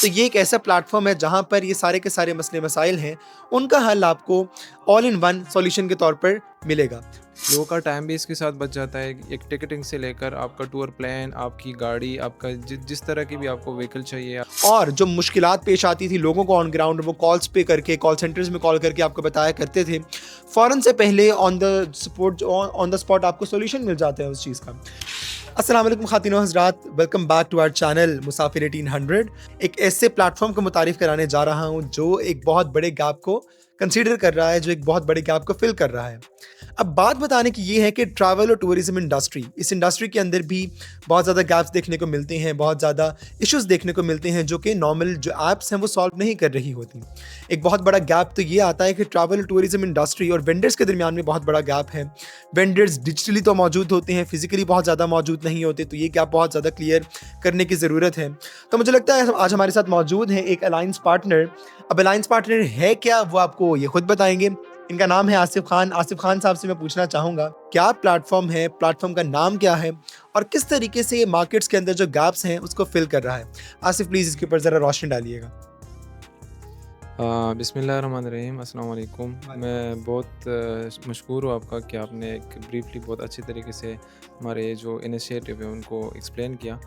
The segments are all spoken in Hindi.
तो ये एक ऐसा प्लेटफ़ॉर्म है जहाँ पर ये सारे के सारे मसले मसाइल हैं, उनका हल आपको ऑल इन वन सॉल्यूशन के तौर पर मिलेगा। लोगों का टाइम भी इसके साथ बच जाता है। एक टिकटिंग से लेकर आपका टूर प्लान, आपकी गाड़ी, आपका जिस तरह की भी आपको व्हीकल चाहिए। और जो मुश्किलात पेश आती थी लोगों को ऑन ग्राउंड, वो कॉल्स पे करके, कॉल सेंटर्स में कॉल करके आपको बताया करते थे, फ़ौरन से पहले ऑन द स्पॉट आपको सॉल्यूशन मिल जाता है उस चीज़ का। अस्सलाम वालेकुम ख़ातिन व हज़रात, welcome back to our channel Musafir 1800। एक ऐसे प्लेटफॉर्म को मुतारिफ़ कराने जा रहा हूँ जो एक बहुत बड़े गैप को कंसीडर कर रहा है, जो एक बहुत बड़े गैप को फिल कर रहा है। अब बात बताने की ये है कि ट्रैवल और टूरिज़्म इंडस्ट्री, इस इंडस्ट्री के अंदर भी बहुत ज़्यादा गैप्स देखने को मिलते हैं, बहुत ज़्यादा इश्यूज़ देखने को मिलते हैं जो कि नॉर्मल जो ऐप्स हैं वो सॉल्व नहीं कर रही होती। एक बहुत बड़ा गैप तो ये आता है कि ट्रैवल और टूरिज़्म इंडस्ट्री और वेंडर्स के दरमियान में बहुत बड़ा गैप है। वेंडर्स डिजिटली तो मौजूद होते हैं, फिज़िकली बहुत ज़्यादा मौजूद नहीं होते, तो ये गैप बहुत ज़्यादा क्लियर करने की ज़रूरत है। तो मुझे लगता है आज हमारे साथ मौजूद है एक अलायंस पार्टनर। अब अलायंस पार्टनर है क्या, वो आपको ये खुद बताएँगे। इनका नाम है आसिफ खान। आसिफ खान साहब से मैं पूछना चाहूँगा, क्या प्लेटफ़ॉर्म है, प्लेटफ़ॉर्म का नाम क्या है और किस तरीके से ये मार्केट्स के अंदर जो गैप्स हैं उसको फ़िल कर रहा है? आसिफ प्लीज़ इसके ऊपर ज़रा रोशनी डालिएगा। बिस्मिल्लाहिर्रहमानिर्रहीम, अस्सलाम वालेकुम। मैं बहुत मशकूर हूँ आपका कि आपने एक ब्रीफली बहुत अच्छी तरीके से हमारे जो इनिशिएटिव है उनको एक्सप्लेन किया।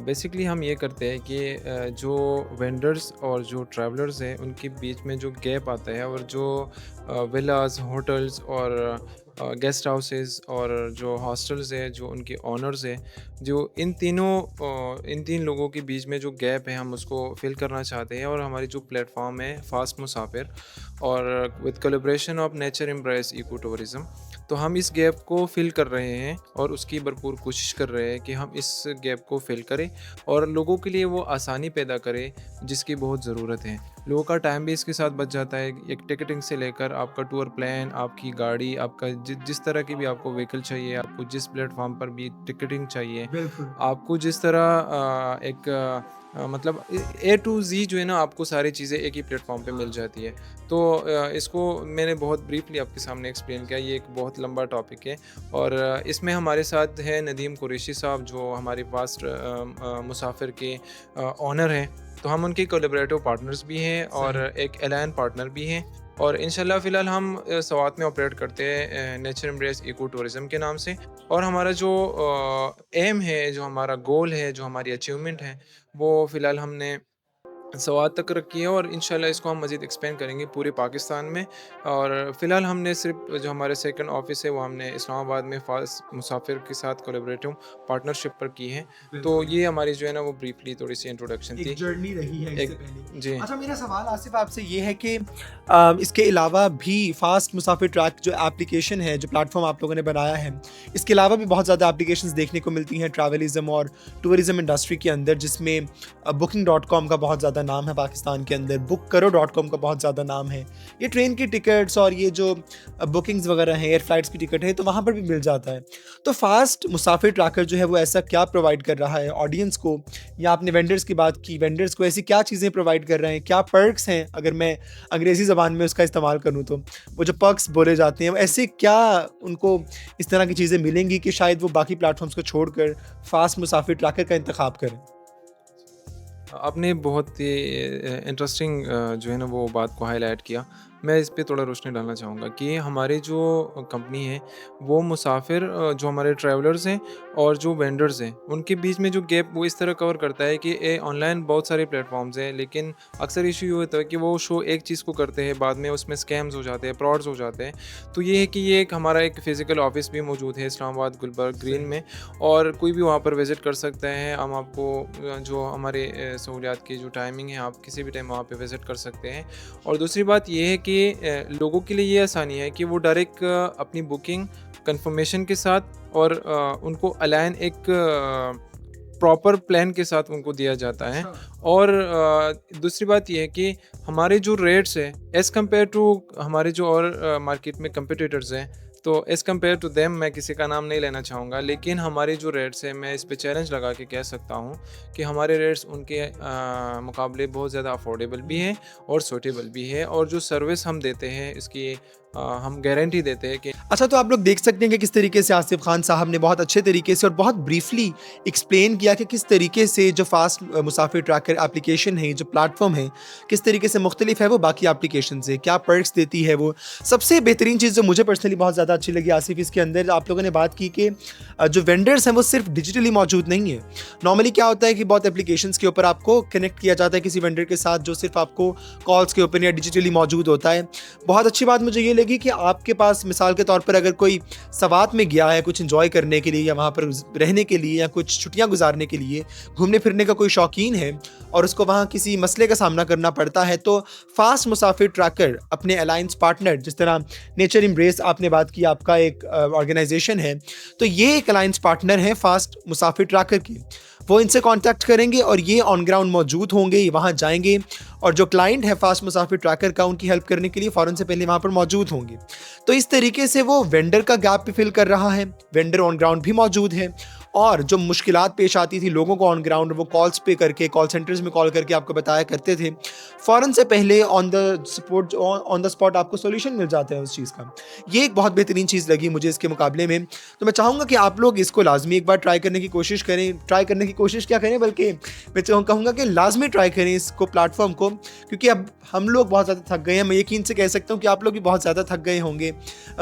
बेसिकली हम ये करते हैं कि जो वेंडर्स और जो ट्रैवलर्स हैं उनके बीच में जो गैप आता है, और जो विलास, होटल्स और गेस्ट हाउसेस और जो हॉस्टल्स है, जो उनके ओनर्स हैं, जो इन तीन लोगों के बीच में जो गैप है हम उसको फिल करना चाहते हैं। और हमारी जो प्लेटफॉर्म है फास्ट मुसाफिर, और with collaboration of nature embrace eco tourism, तो हम इस गैप को फिल कर रहे हैं और उसकी भरपूर कोशिश कर रहे हैं कि हम इस गैप को फिल करें और लोगों के लिए वो आसानी पैदा करें जिसकी बहुत ज़रूरत है। लोगों का टाइम भी इसके साथ बच जाता है। एक टिकटिंग से लेकर आपका टूर प्लान, आपकी गाड़ी, आपका जिस तरह की भी आपको व्हीकल चाहिए, आपको जिस प्लेटफॉर्म पर भी टिकटिंग चाहिए, बिल्कुल। आपको जिस तरह मतलब ए टू ज़ी जो है ना, आपको सारी चीज़ें एक ही प्लेटफॉर्म पे मिल जाती है। तो इसको मैंने बहुत ब्रीफली आपके सामने एक्सप्लेन किया। ये एक बहुत लंबा टॉपिक है और इसमें हमारे साथ है नदीम कुरैशी साहब, जो हमारे पास मुसाफिर के ऑनर हैं। तो हम उनके कोलैबोरेटिव पार्टनर्स भी हैं और एक एलायन पार्टनर भी हैं। और इंशाल्लाह फ़िलहाल हम सवात में ऑपरेट करते हैं नेचर एम्ब्रेस इको टूरिज़्म के नाम से। और हमारा जो एम है, जो हमारा गोल है, जो हमारी अचीवमेंट है, वो फ़िलहाल हमने सवात तक रखी है और इंशाल्लाह इसको हम मज़ीद एक्सपेंड करेंगे पूरे पाकिस्तान में। और फ़िलहाल हमने सिर्फ जो हमारे सेकंड ऑफ़िस है वो हमने इस्लामाबाद में फ़ास्ट मुसाफिर के साथ कोलैबोरेटिव पार्टनरशिप पर की है। तो ये हमारी जो है ना वो ब्रीफली थोड़ी सी इंट्रोडक्शन एक थी। जर्नी रही है इससे एक पहले। जी। अच्छा, मेरा सवाल आसिफ आपसे ये है कि इसके अलावा भी फ़ास्ट मुसाफिर ट्रैक जो एप्लीकेशन है, जो प्लेटफ़ॉर्म आप लोगों ने बनाया है, इसके अलावा भी बहुत ज़्यादा एप्लीकेशंस देखने को मिलती हैं ट्रैवलिज़्म और टूरिज़्म इंडस्ट्री के अंदर, जिसमें booking.com का बहुत ज़्यादा नाम है पाकिस्तान के अंदर, bookkaro.com का बहुत ज़्यादा नाम है। ये ट्रेन की टिकट्स और ये जो बुकिंग्स वगैरह हैं, एयर फ्लाइट्स की टिकट है, तो वहाँ पर भी मिल जाता है। तो फ़ास्ट मुसाफिर ट्रैकर जो है वो ऐसा क्या प्रोवाइड कर रहा है ऑडियंस को, या आपने वेंडर्स की बात की, वेंडर्स को ऐसी क्या चीज़ें प्रोवाइड कर रहे हैं, क्या पर्क्स हैं, अगर मैं अंग्रेज़ी ज़बान में उसका इस्तेमाल करूँ तो, वो जो पर्क्स बोले जाते हैं, ऐसे क्या उनको इस तरह की चीज़ें मिलेंगी कि शायद वो बाकी प्लेटफ़ॉर्म्स को छोड़कर फ़ास्ट मुसाफिर ट्रैकर का इंतखाब करें? आपने बहुत ही इंटरेस्टिंग जो है ना वो बात को हाईलाइट किया। मैं इस पे थोड़ा रोशनी डालना चाहूँगा कि हमारी जो कंपनी है वो मुसाफिर, जो हमारे ट्रैवलर्स हैं और जो वेंडर्स हैं, उनके बीच में जो गैप वो इस तरह कवर करता है कि ऑनलाइन बहुत सारे प्लेटफॉर्म्स हैं, लेकिन अक्सर इशू ये होता है कि वो शो एक चीज़ को करते हैं, बाद में उसमें स्कैम्स हो जाते हैं, फ्रॉड्स हो जाते हैं। तो ये है कि ये एक हमारा एक फ़िज़िकल ऑफिस भी मौजूद है इस्लामाबाद गुलबर्ग ग्रीन में, और कोई भी वहाँ पर विज़िट कर सकते हैं। हम आपको जो हमारे सहूलियात की जो टाइमिंग है, आप किसी भी टाइम वहाँ पे विज़िट कर सकते हैं। और दूसरी बात ये है कि लोगों के लिए ये आसानी है कि वो डायरेक्ट अपनी बुकिंग कंफर्मेशन के साथ और उनको अलाइन एक प्रॉपर प्लान के साथ उनको दिया जाता है। अच्छा। और दूसरी बात ये है कि हमारे जो रेट्स है एज़ कम्पेयर टू हमारे जो और मार्केट में कंपटीटर्स हैं, तो एज़ कम्पेयर टू देम, मैं किसी का नाम नहीं लेना चाहूँगा, लेकिन हमारे जो रेट्स हैं, मैं इस पे चैलेंज लगा के कह सकता हूँ कि हमारे रेट्स उनके मुकाबले बहुत ज़्यादा अफोर्डेबल भी हैं और सूटेबल भी है। और जो सर्विस हम देते हैं इसकी हम गारंटी देते हैं कि अच्छा, तो आप लोग देख सकते हैं कि किस तरीके से आसिफ खान साहब ने बहुत अच्छे तरीके से और बहुत ब्रीफली एक्सप्लेन किया कि किस तरीके से जो फास्ट मुसाफिर ट्रैकर एप्लीकेशन है, जो प्लेटफॉर्म है, किस तरीके से मुख्तलिफ है वो बाकी एप्लीकेशन से, क्या पर्क्स देती है वो। सबसे बेहतरीन चीज़ जो मुझे पर्सनली बहुत ज़्यादा अच्छी लगी आसिफ, इसके अंदर आप लोगों ने बात की कि जो वेंडर्स हैं वो सिर्फ डिजिटली मौजूद नहीं है। नॉर्मली क्या होता है कि बहुत एप्लीकेशंस के ऊपर आपको कनेक्ट किया जाता है किसी वेंडर के साथ जो सिर्फ आपको कॉल्स के ऊपर या डिजिटली मौजूद होता है। बहुत अच्छी बात मुझे ये लगी कि आपके पास मिसाल के तौर पर अगर कोई सवात में गया है कुछ एंजॉय करने के लिए या वहाँ पर रहने के लिए या कुछ छुट्टियाँ गुजारने के लिए, घूमने फिरने का कोई शौकीन है और उसको वहाँ किसी मसले का सामना करना पड़ता है, तो फास्ट मुसाफिर ट्रैकर अपने अलायंस पार्टनर, जिस तरह नेचर एम्ब्रेस आपने बात की, आपका एक ऑर्गेनाइजेशन है, तो ये एक अलायंस पार्टनर है फास्ट मुसाफिर ट्रैकर की। वो इनसे कांटेक्ट करेंगे और ये ऑन ग्राउंड मौजूद होंगे, ये वहाँ जाएंगे और जो क्लाइंट है फास्ट मुसाफिर ट्रैकर का, उनकी हेल्प करने के लिए फ़ौरन से पहले वहाँ पर मौजूद होंगे। तो इस तरीके से वो वेंडर का गैप भी फिल कर रहा है, वेंडर ऑन ग्राउंड भी मौजूद है और जो मुश्किलात पेश आती थी लोगों को ऑन ग्राउंड, वो कॉल्स पे करके, कॉल सेंटर्स में कॉल करके आपको बताया करते थे, फ़ौरन से पहले ऑन द स्पॉट आपको सोल्यूशन मिल जाता है उस चीज़ का। ये एक बहुत बेहतरीन चीज़ लगी मुझे इसके मुकाबले में। तो मैं चाहूँगा कि आप लोग इसको लाजमी एक बार ट्राई करने की कोशिश करें। ट्राई करने की कोशिश क्या करें, बल्कि मैं कहूँगा कि लाजमी ट्राई करें इसको, प्लेटफॉर्म को, क्योंकि अब हम लोग बहुत ज़्यादा थक गए हैं। मैं यकीन से कह सकता हूँ कि आप लोग भी बहुत ज़्यादा थक गए होंगे।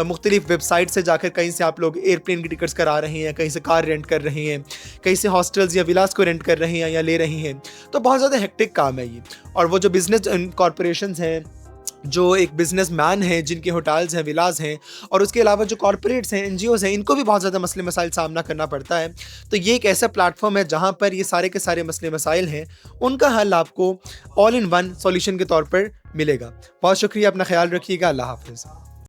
मुख्तलिफ वेबसाइट से जाकर कहीं से आप लोग एयरप्लेन की टिकट्स करा रहे हैं, कहीं से कार रेंट कर रहे हैं, कहीं से हॉस्टल्स या विलास को रेंट कर रहे हैं या ले रहे हैं। तो बहुत ज़्यादा हेक्टिक काम है ये। और वो जो बिज़नेस कॉरपोरेशंस हैं, जो एक बिजनेसमैन हैं, जिनके होटल्स हैं, विलास हैं, और उसके अलावा जो कॉरपोरेट्स हैं, एनजीओज़ हैं, इनको भी बहुत ज़्यादा मसले मसाइल सामना करना पड़ता है। तो ये एक ऐसा प्लेटफॉर्म है जहाँ पर ये सारे के सारे मसले मसाइल हैं, उनका हल आपको ऑल इन वन सॉल्यूशन के तौर पर मिलेगा। बहुत शुक्रिया, अपना ख्याल रखिएगा। अल्लाह हाफ़िज़।